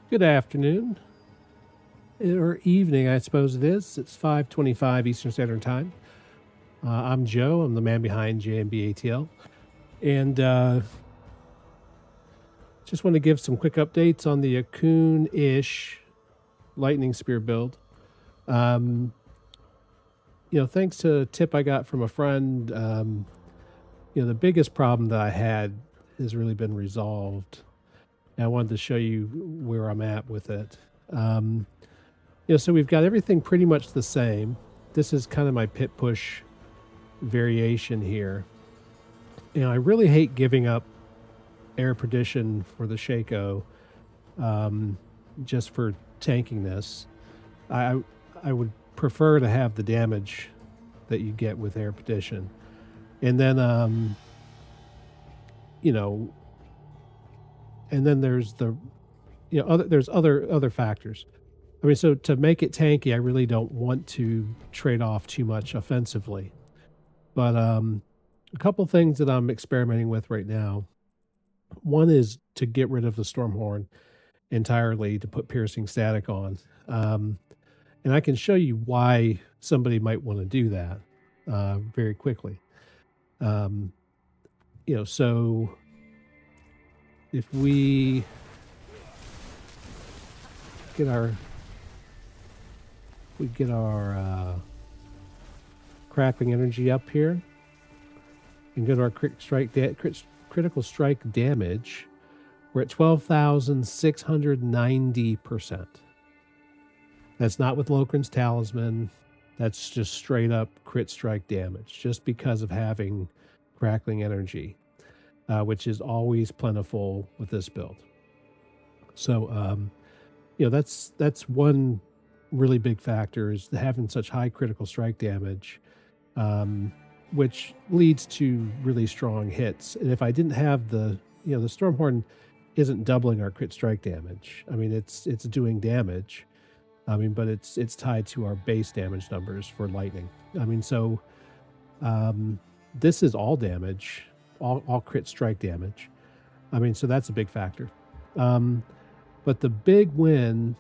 Good afternoon, or evening, I suppose it is. It's 5:25 Eastern Standard Time. I'm Joe. I'm the man behind JMBATL, and just want to give some quick updates on the Okunish Lightning Spear build. Thanks to a tip I got from a friend, the biggest problem that I had has really been resolved. And I wanted to show you where I'm at with it. So we've got everything pretty much the same. This is kind of my pit push variation here. I really hate giving up air perdition for the Shaco just for tanking this. I would prefer to have the damage that you get with air perdition. And then and then there's there's other factors. I mean, so to make it tanky, I really don't want to trade off too much offensively. But a couple things that I'm experimenting with right now. One is to get rid of the Stormhorn entirely, to put piercing static on. And I can show you why somebody might want to do that very quickly. So if we get our crackling energy up here and go to our critical strike damage, we're at 12,690%. That's not with Lokran's Talisman. That's just straight up crit strike damage, just because of having crackling energy, which is always plentiful with this build. So, that's one really big factor, is having such high critical strike damage, which leads to really strong hits. And if I didn't have the Stormhorn isn't doubling our crit strike damage. I mean, it's doing damage. I mean, but it's tied to our base damage numbers for lightning. I mean, so this is all damage, all crit strike damage. I mean, so that's a big factor. But the big win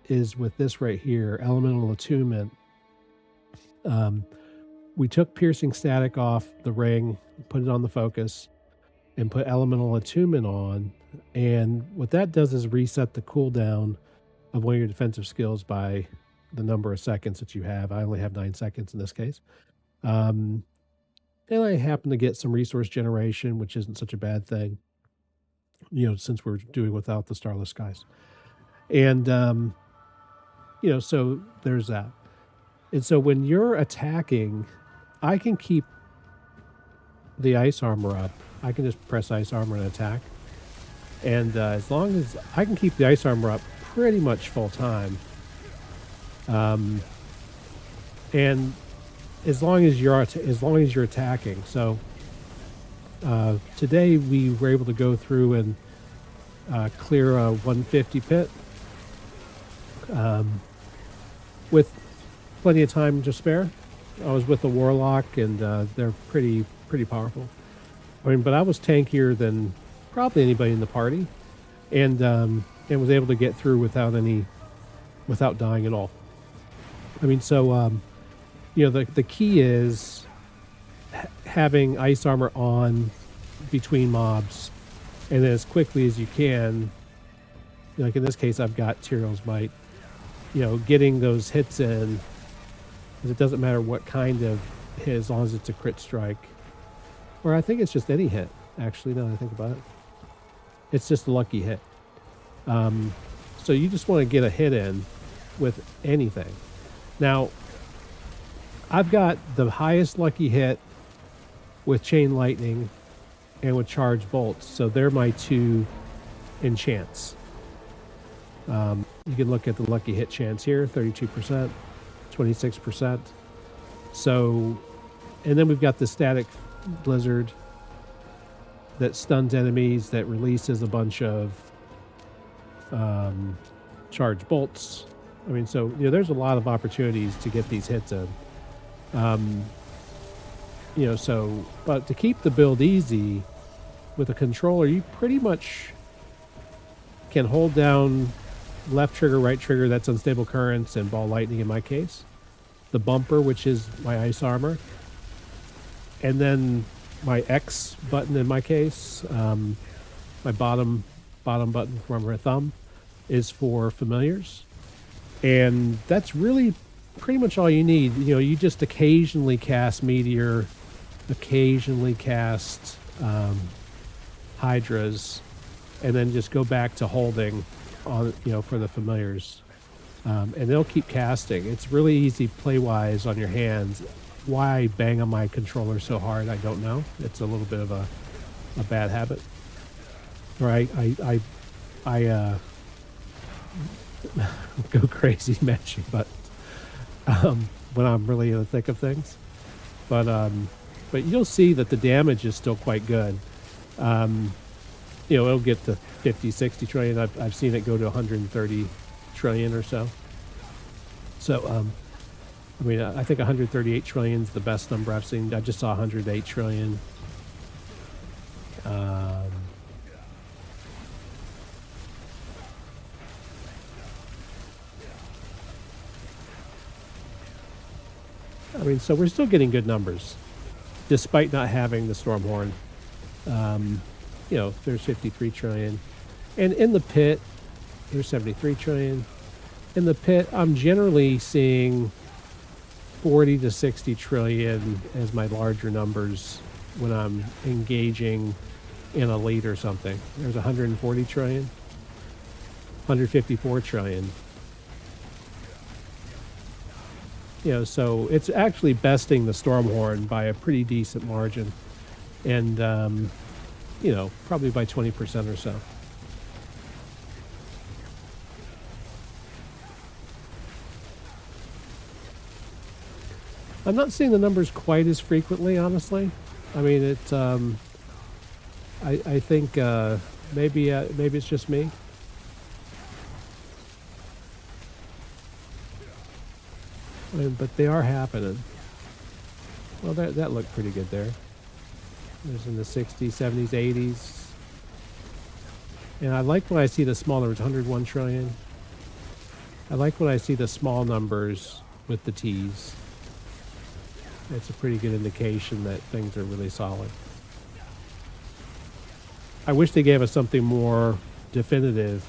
is with this right here, Elemental Attunement. We took piercing static off the ring, put it on the focus, and put Elemental Attunement on. And what that does is reset the cooldown of one of your defensive skills by the number of seconds that you have. I only have 9 seconds in this case. And I happen to get some resource generation, which isn't such a bad thing, since we're doing without the Starless Skies. And, so there's that. And so when you're attacking, I can keep the ice armor up. I can just press ice armor and attack. And as long as I can keep the ice armor up pretty much full time, and as long as you're attacking. So today we were able to go through and clear a 150 pit with plenty of time to spare. I was with the Warlock, and they're pretty powerful. I mean, but I was tankier than probably anybody in the party, and was able to get through without dying at all. I mean, so the key is having ice armor on between mobs, and then as quickly as you can. Like in this case, I've got Tyrion's Might. Getting those hits in, because it doesn't matter what kind of hit, as long as it's a crit strike, or I think it's just any hit. Actually, now that I think about it, it's just a lucky hit. So you just want to get a hit in with anything. Now, I've got the highest lucky hit with Chain Lightning and with Charge Bolts, so they're my two enchants. You can look at the lucky hit chance here, 32%, 26%. So, and then we've got the Static Blizzard that stuns enemies, that releases a bunch of charge bolts. I mean, so there's a lot of opportunities to get these hits in. So, but to keep the build easy with a controller, you pretty much can hold down left trigger, right trigger, that's unstable currents and ball lightning in my case. The bumper, which is my ice armor. And then my X button in my case, my bottom button from my thumb is for familiars. And that's really pretty much all you need. You know, you just occasionally cast Meteor, occasionally cast Hydras, and then just go back to holding on, you know, for the familiars. And they'll keep casting. It's really easy play-wise on your hands. Why I bang on my controller so hard, I don't know. It's a little bit of a bad habit. Or I go crazy matching buttons when I'm really in the thick of things. But you'll see that the damage is still quite good. You know, it'll get to 50, 60 trillion. I've seen it go to 130 trillion or so. So, I mean, I think 138 trillion is the best number I've seen. I just saw 108 trillion. I mean, so we're still getting good numbers, despite not having the Stormhorn. You know, there's 53 trillion. And in the pit, there's 73 trillion. In the pit, I'm generally seeing 40 to 60 trillion as my larger numbers when I'm engaging in a lead or something. There's 140 trillion, 154 trillion. You know, so it's actually besting the Stormhorn by a pretty decent margin. And, you know, probably by 20% or so. I'm not seeing the numbers quite as frequently, honestly. I mean, it. I think maybe it's just me. I mean, but they are happening. Well, that looked pretty good there. It was in the 60s, 70s, 80s. And I like when I see the small numbers, 101 trillion. I like when I see the small numbers with the T's. It's a pretty good indication that things are really solid. I wish they gave us something more definitive,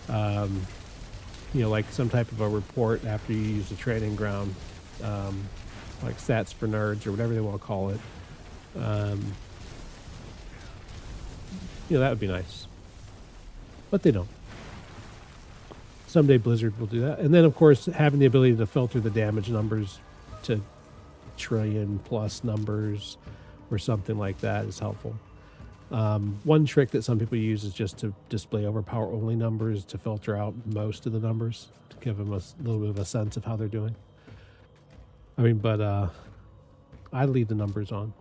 you know, like some type of a report after you use the training ground, like stats for nerds or whatever they want to call it. You know, that would be nice. But they don't. Someday Blizzard will do that. And then, of course, having the ability to filter the damage numbers to trillion plus numbers or something like that is helpful. One trick that some people use is just to display overpower only numbers to filter out most of the numbers to give them a little bit of a sense of how they're doing. I mean, but I leave the numbers on.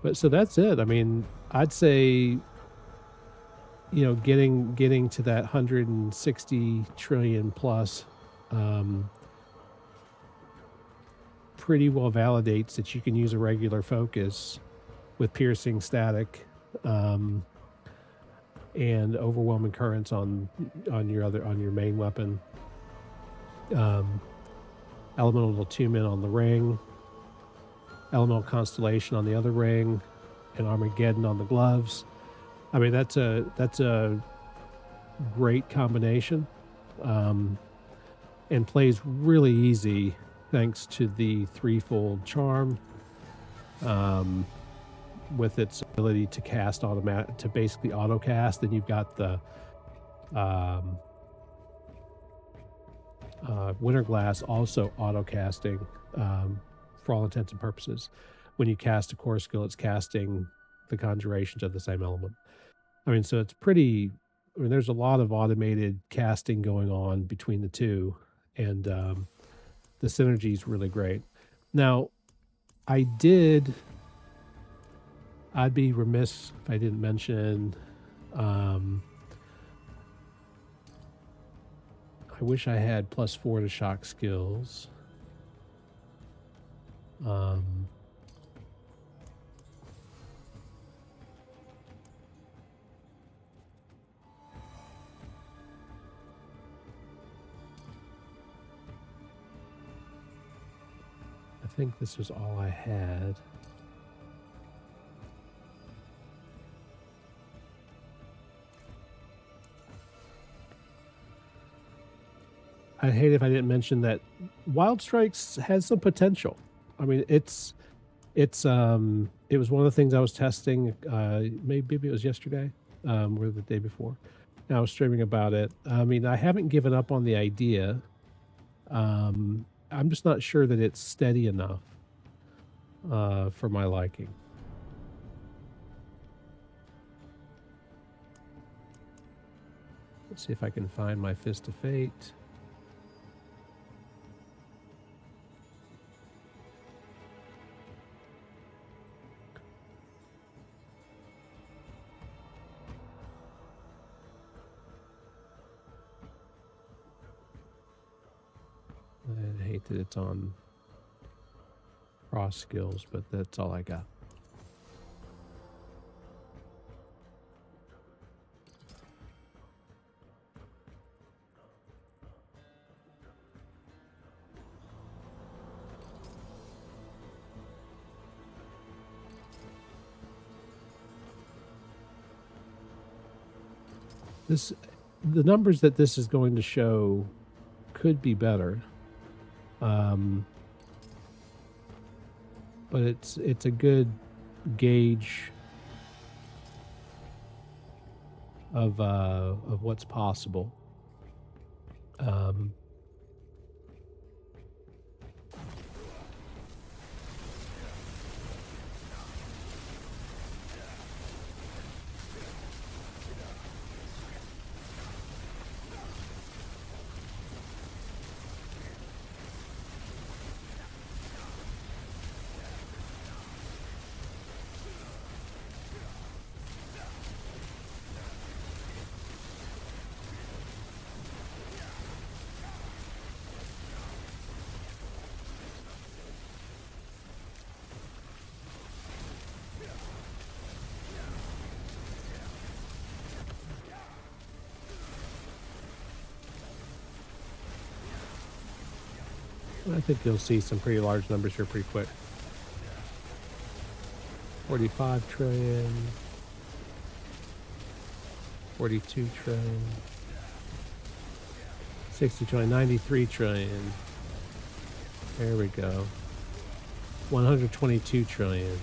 But so that's it. I mean, I'd say, you know, getting to that 160 trillion plus pretty well validates that you can use a regular focus with piercing static and overwhelming currents on your main weapon. Elemental attunement on the ring, elemental constellation on the other ring, and Armageddon on the gloves. I mean, that's a great combination, and plays really easy thanks to the threefold charm, with its ability to cast to basically auto cast. And you've got the Winter Glass also auto casting, for all intents and purposes. When you cast a core skill, it's casting the conjurations of the same element. I mean, so it's pretty. I mean, there's a lot of automated casting going on between the two, and the synergy is really great. Now, I'd be remiss if I didn't mention. I wish I had +4 to shock skills. think this was all I had. I'd hate if I didn't mention that Wild Strikes has some potential. I mean, it was one of the things I was testing. Maybe it was yesterday, or the day before. And I was streaming about it. I mean, I haven't given up on the idea. I'm just not sure that it's steady enough for my liking. Let's see if I can find my Fist of Fate. I hate that it's on cross skills, but that's all I got. The numbers that this is going to show could be better. But it's a good gauge of what's possible. I think you'll see some pretty large numbers here pretty quick. 45 trillion. 42 trillion. 60 trillion. 93 trillion. There we go. 122 trillion.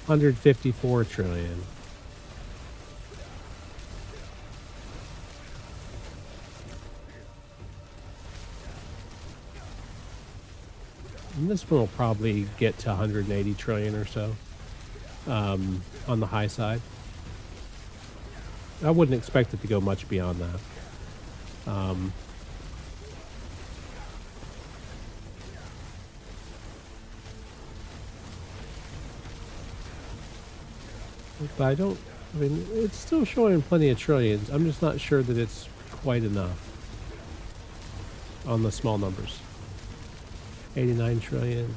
$154 trillion. And this one will probably get to 180 trillion or so on the high side. I wouldn't expect it to go much beyond that. But I mean, it's still showing plenty of trillions. I'm just not sure that it's quite enough on the small numbers. 89 trillion.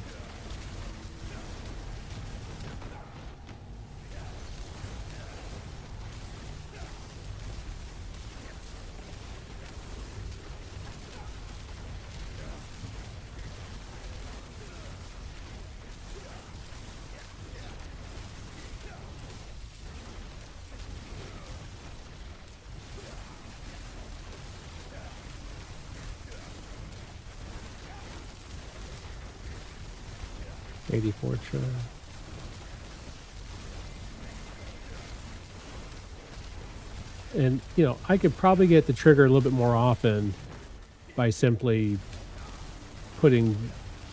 $84 trillion. And, you know, I could probably get the trigger a little bit more often by simply putting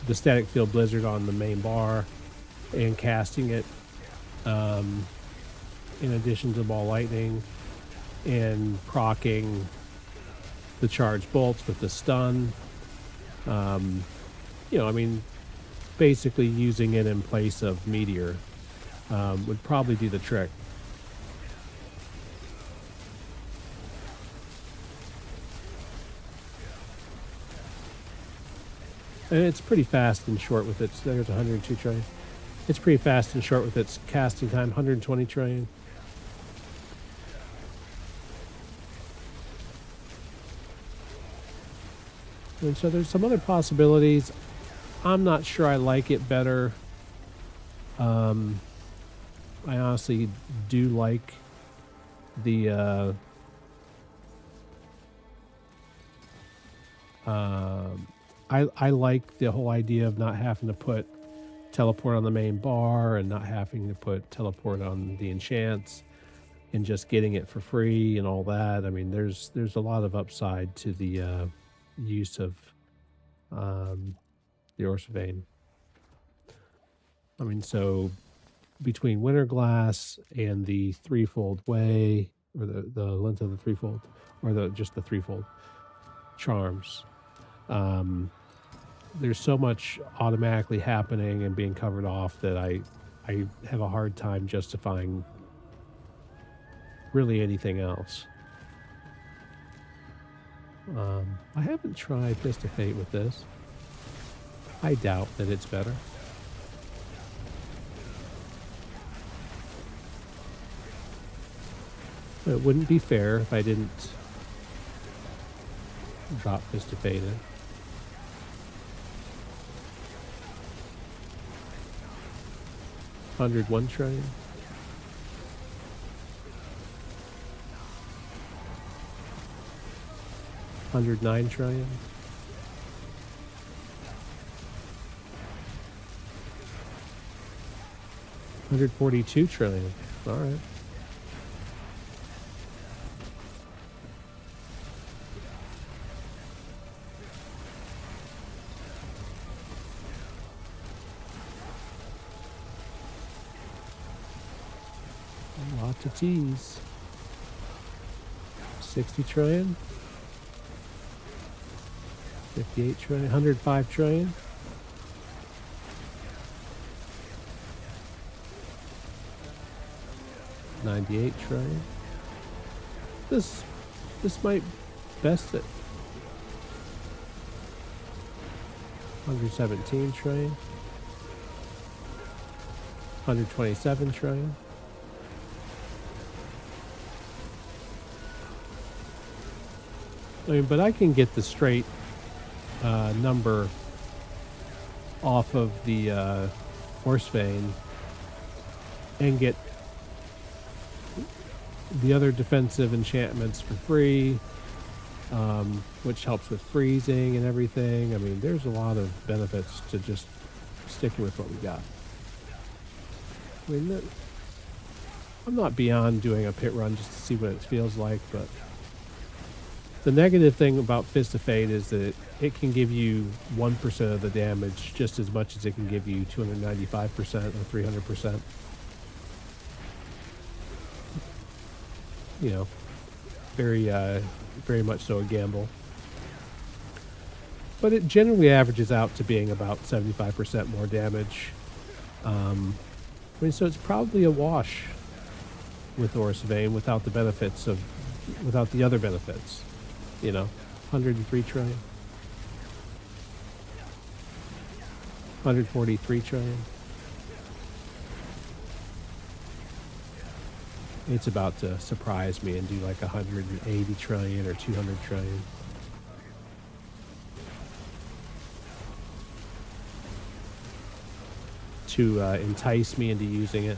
the static field blizzard on the main bar and casting it in addition to ball lightning and proccing the charged bolts with the stun. You know, I mean, basically using it in place of meteor would probably do the trick. And it's pretty fast and short with its, there's 102 trillion. It's pretty fast and short with its casting time, 120 trillion. And so there's some other possibilities. I'm not sure I like it better. Um, I honestly do like the I like the whole idea of not having to put teleport on the main bar and not having to put teleport on the enchants and just getting it for free and all that. I mean, there's a lot of upside to the use of um, the Orsvain. I mean, so between Winterglass and the threefold way, or the length of the threefold, or just the threefold charms, um, there's so much automatically happening and being covered off that I have a hard time justifying really anything else. I haven't tried Fist of Fate with this. I doubt that it's better. It wouldn't be fair if I didn't drop Fist of Fate in. $101 trillion. $109 trillion. $142 trillion. All right. Lots of T's. 60 trillion. 58 trillion. 105 trillion. $98 trillion. This might best it. 117 trillion. 127 trillion. I mean, but I can get the straight number off of the Horsevein and get the other defensive enchantments for free, which helps with freezing and everything. I mean, there's a lot of benefits to just sticking with what we got. I mean, I'm not beyond doing a pit run just to see what it feels like, but the negative thing about Fist of Fate is that it can give you 1% of the damage just as much as it can give you 295% or 300%. You know, very much so a gamble. But it generally averages out to being about 75% more damage. I mean, so it's probably a wash with Orsvain without the other benefits. You know, 103 trillion. 143 trillion. It's about to surprise me and do like 180 trillion or 200 trillion. To entice me into using it.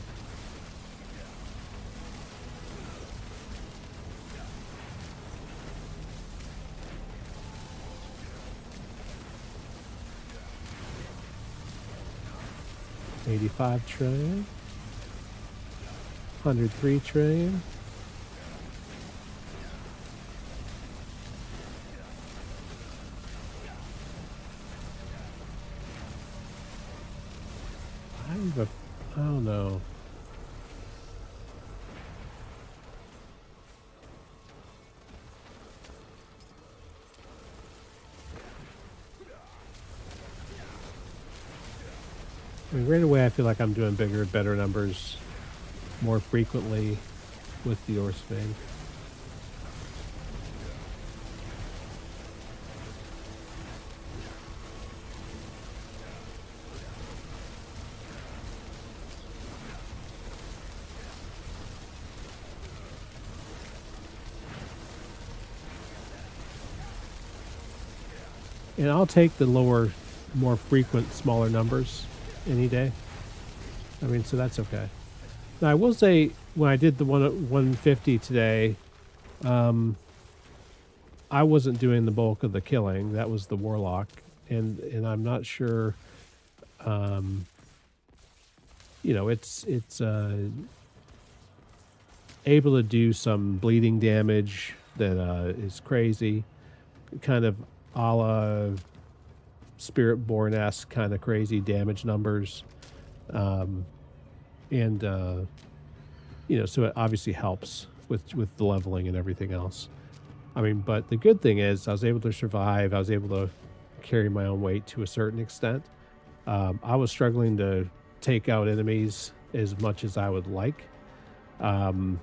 $85 trillion. 103 trillion. I don't know. I mean, right away I feel like I'm doing bigger, better numbers more frequently with the Orsvain. And I'll take the lower, more frequent, smaller numbers any day. I mean, so that's okay. Now, I will say, when I did the one at 150 today, I wasn't doing the bulk of the killing. That was the warlock, and I'm not sure. You know, it's able to do some bleeding damage that is crazy, kind of a la Spiritborn-esque kind of crazy damage numbers, and you know, so it obviously helps with the leveling and everything else. I mean, but the good thing is I was able to survive. I was able to carry my own weight to a certain extent. I was struggling to take out enemies as much as I would like. You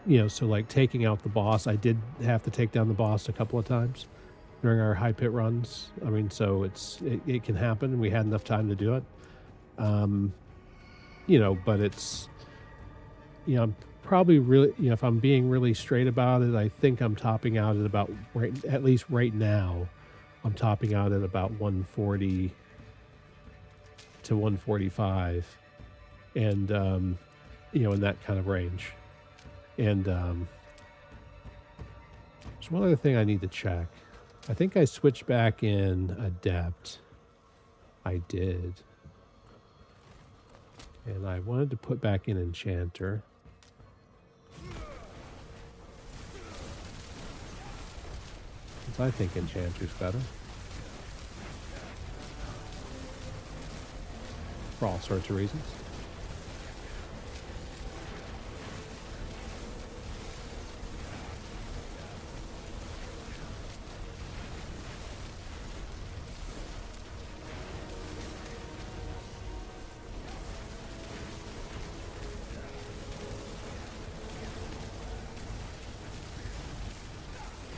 know, so like taking out the boss, I did have to take down the boss a couple of times during our high pit runs. I mean, so it can happen. We had enough time to do it. You know, but it's, you know, I'm probably really, you know, if I'm being really straight about it, I think I'm topping out at about, at least right now, I'm topping out at about 140 to 145, and you know, in that kind of range. And there's one other thing I need to check. I think I switched back in Adept. I did. And I wanted to put back in Enchanter. Since I think Enchanter's better. For all sorts of reasons.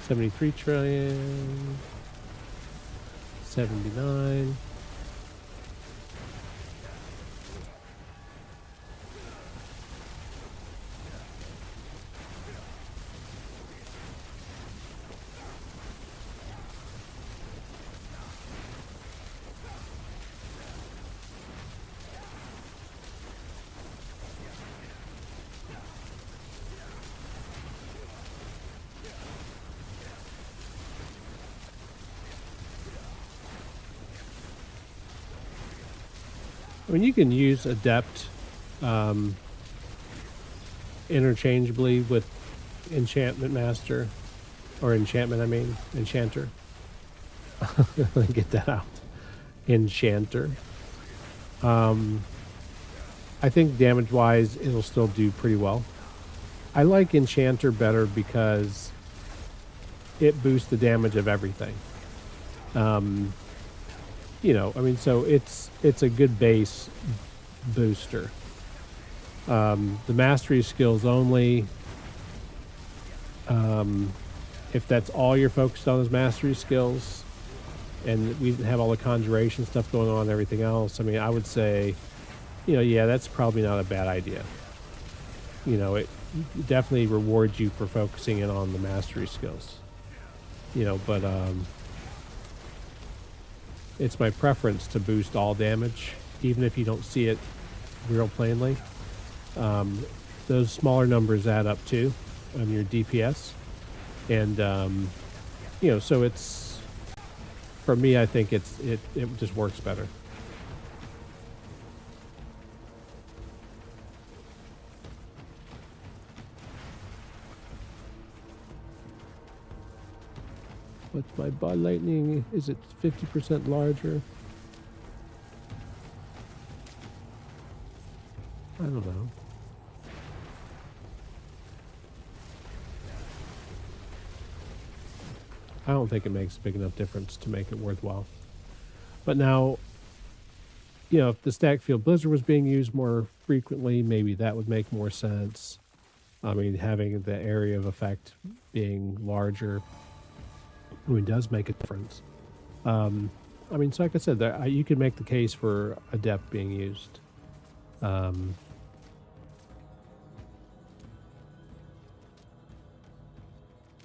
$73 trillion, 79. I mean, you can use Adept interchangeably with Enchantment Master, or Enchantment, I mean, Enchanter. Let me get that out. Enchanter. I think damage-wise, it'll still do pretty well. I like Enchanter better because it boosts the damage of everything. You know, I mean, so it's a good base booster. The mastery skills only. If that's all you're focused on is mastery skills, and we have all the conjuration stuff going on and everything else, I mean, I would say, you know, yeah, that's probably not a bad idea. You know, it definitely rewards you for focusing in on the mastery skills. You know, but it's my preference to boost all damage, even if you don't see it real plainly. Those smaller numbers add up too on your DPS. And, you know, so it's, for me, I think it just works better. What's my bot lightning? Is it 50% larger? I don't know. I don't think it makes a big enough difference to make it worthwhile. But now, you know, if the Stack Field Blizzard was being used more frequently, maybe that would make more sense. I mean, having the area of effect being larger, I mean, does make a difference. I mean, so like I said, you can make the case for Adept being used.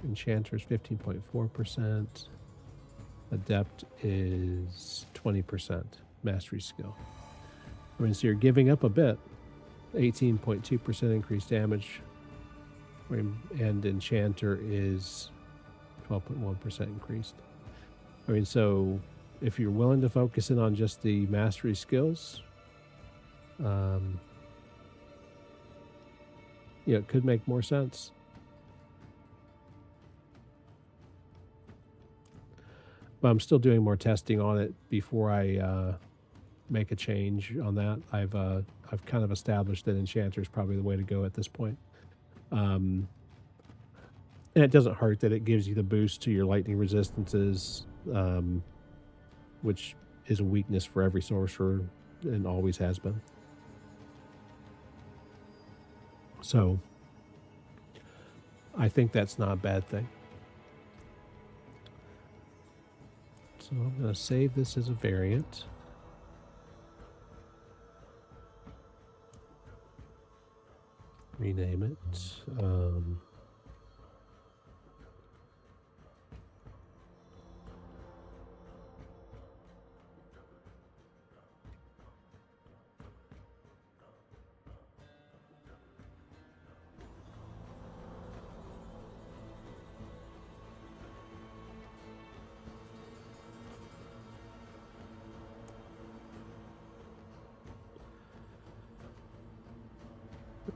Enchanter's 15.4%. Adept is 20% mastery skill. I mean, so you're giving up a bit. 18.2% increased damage. And Enchanter is 12.1% increased. I mean, so if you're willing to focus in on just the mastery skills, it could make more sense. But I'm still doing more testing on it before I make a change on that. I've kind of established that Enchanter is probably the way to go at this point. And it doesn't hurt that it gives you the boost to your lightning resistances, which is a weakness for every sorcerer and always has been. So I think that's not a bad thing. So I'm going to save this as a variant. Rename it.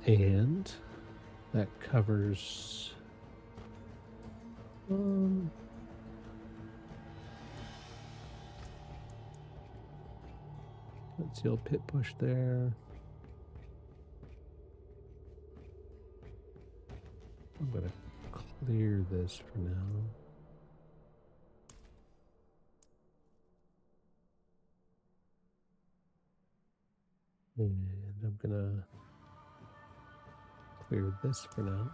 And that covers let's see, old pit push there. I'm going to clear this for now. And I'm going to clear this for now.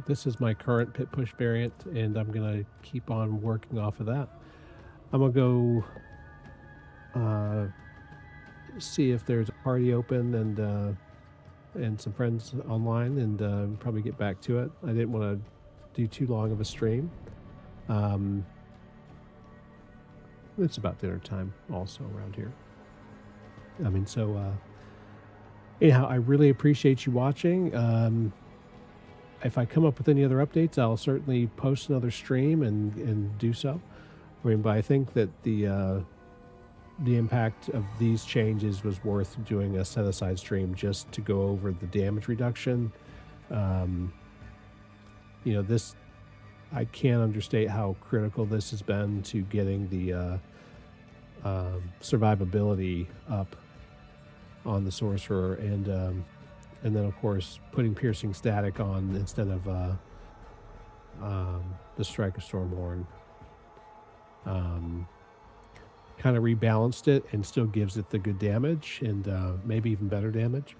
This is my current pit push variant, and I'm going to keep on working off of that. I'm going to go see if there's a party open and some friends online, and probably get back to it. I didn't want to do too long of a stream. It's about dinner time also around here. I mean, so anyhow, I really appreciate you watching. If I come up with any other updates, I'll certainly post another stream and do so. I mean, but I think that the impact of these changes was worth doing a set-aside stream just to go over the damage reduction. This, I can't understate how critical this has been to getting the survivability up on the sorcerer, and then of course putting piercing static on instead of the strike of Stormhorn kind of rebalanced it and still gives it the good damage and maybe even better damage.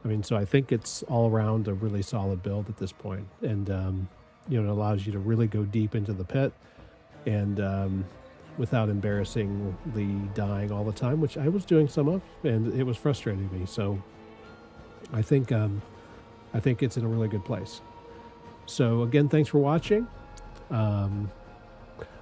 I mean, so I think it's all around a really solid build at this point, and it allows you to really go deep into the pit and without embarrassingly dying all the time, which I was doing some of, and it was frustrating me. So I think it's in a really good place. So again, thanks for watching.